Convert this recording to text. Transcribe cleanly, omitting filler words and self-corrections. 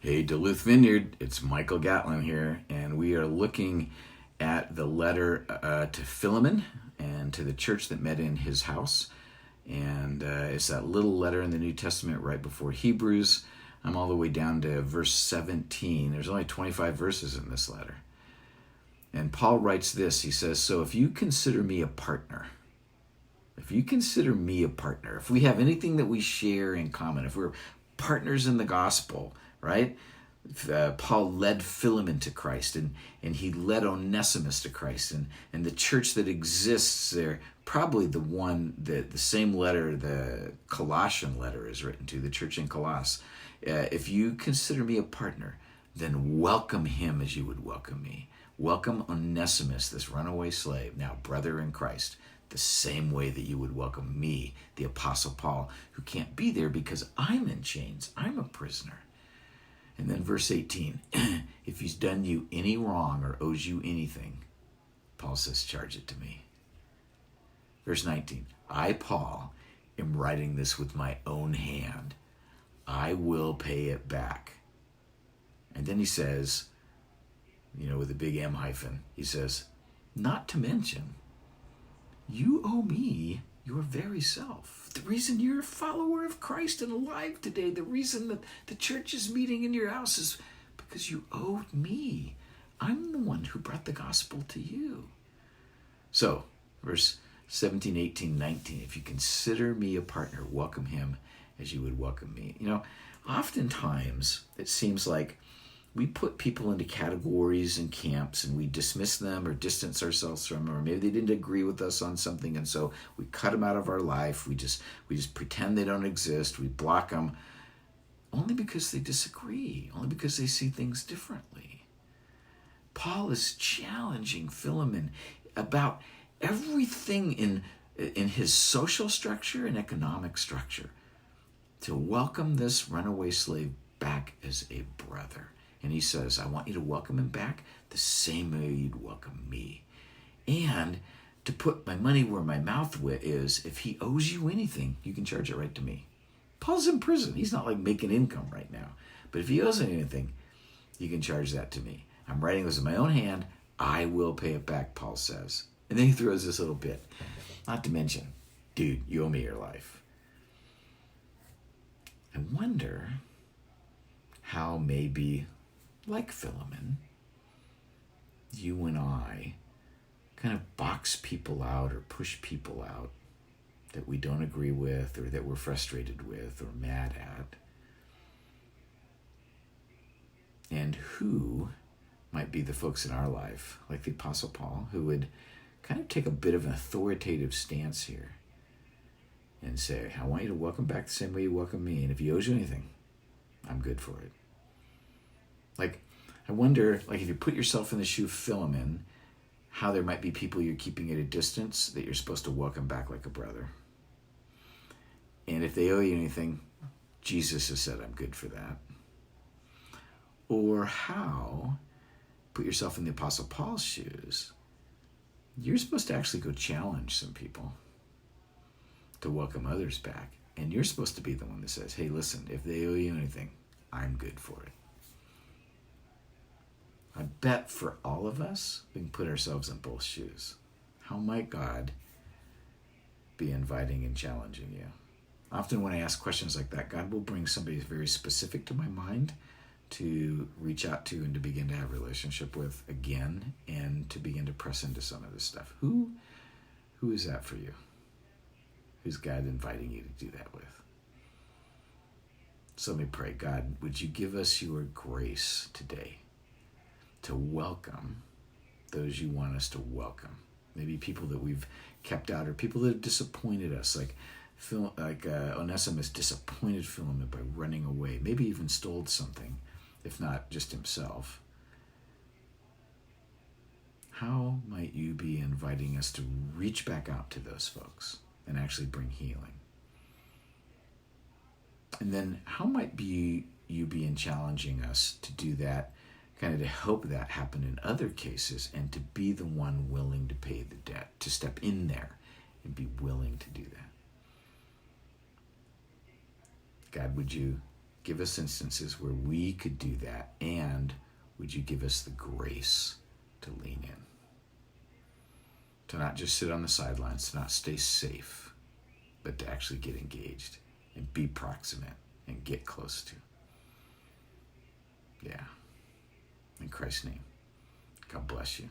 Hey, Duluth Vineyard, it's Michael Gatlin here, and we are looking at the letter to Philemon and to the church that met in his house. And it's that little letter in the New Testament right before Hebrews. I'm all the way down to verse 17. There's only 25 verses in this letter. And Paul writes this. He says, so if you consider me a partner, if we have anything that we share in common, if we're partners in the gospel, right? Paul led Philemon to Christ, and he led Onesimus to Christ, and the church that exists there, probably the same letter the Colossian letter is written to, the church in Colossus. If you consider me a partner, then welcome him as you would welcome me. Welcome Onesimus, this runaway slave, now brother in Christ, the same way that you would welcome me, the Apostle Paul, who can't be there because I'm in chains. I'm a prisoner. And then verse 18, if he's done you any wrong or owes you anything, Paul says, charge it to me. Verse 19, I, Paul, am writing this with my own hand. I will pay it back. And then he says, with a big M hyphen, he says, not to mention, you owe me your very self. The reason you're a follower of Christ and alive today, the reason that the church is meeting in your house is because you owed me. I'm the one who brought the gospel to you. So, verse 17, 18, 19, if you consider me a partner, welcome him as you would welcome me. Oftentimes it seems like we put people into categories and camps and we dismiss them or distance ourselves from them, or maybe they didn't agree with us on something, and so we cut them out of our life. We just pretend they don't exist. We block them only because they disagree, only because they see things differently. Paul is challenging Philemon about everything in his social structure and economic structure to welcome this runaway slave back as a brother. And he says, I want you to welcome him back the same way you'd welcome me. And to put my money where my mouth is, if he owes you anything, you can charge it right to me. Paul's in prison. He's not like making income right now. But if he owes anything, you can charge that to me. I'm writing this in my own hand. I will pay it back, Paul says. And then he throws this little bit. Not to mention, dude, you owe me your life. I wonder how maybe, like Philemon, you and I kind of box people out or push people out that we don't agree with or that we're frustrated with or mad at. And who might be the folks in our life, like the Apostle Paul, who would kind of take a bit of an authoritative stance here and say, I want you to welcome back the same way you welcome me, and if he owes you anything, I'm good for it. I wonder, if you put yourself in the shoe of Philemon, how there might be people you're keeping at a distance that you're supposed to welcome back like a brother. And if they owe you anything, Jesus has said, I'm good for that. Or how, put yourself in the Apostle Paul's shoes, you're supposed to actually go challenge some people to welcome others back. And you're supposed to be the one that says, hey, listen, if they owe you anything, I'm good for it. I bet for all of us, we can put ourselves in both shoes. How might God be inviting and challenging you? Often when I ask questions like that, God will bring somebody very specific to my mind to reach out to and to begin to have a relationship with again and to begin to press into some of this stuff. Who is that for you? Who's God inviting you to do that with? So let me pray. God, would you give us your grace today to welcome those you want us to welcome? Maybe people that we've kept out or people that have disappointed us, like Onesimus disappointed Philemon by running away, maybe even stole something, if not just himself. How might you be inviting us to reach back out to those folks and actually bring healing? And then how might you be challenging us to do that, kind of to help that happen in other cases and to be the one willing to pay the debt, to step in there and be willing to do that? God, would you Give us instances where we could do that, and would you give us the grace to lean in? To not just sit on the sidelines, to not stay safe, but to actually get engaged and be proximate and get close to. Yeah. In Christ's name, God bless you.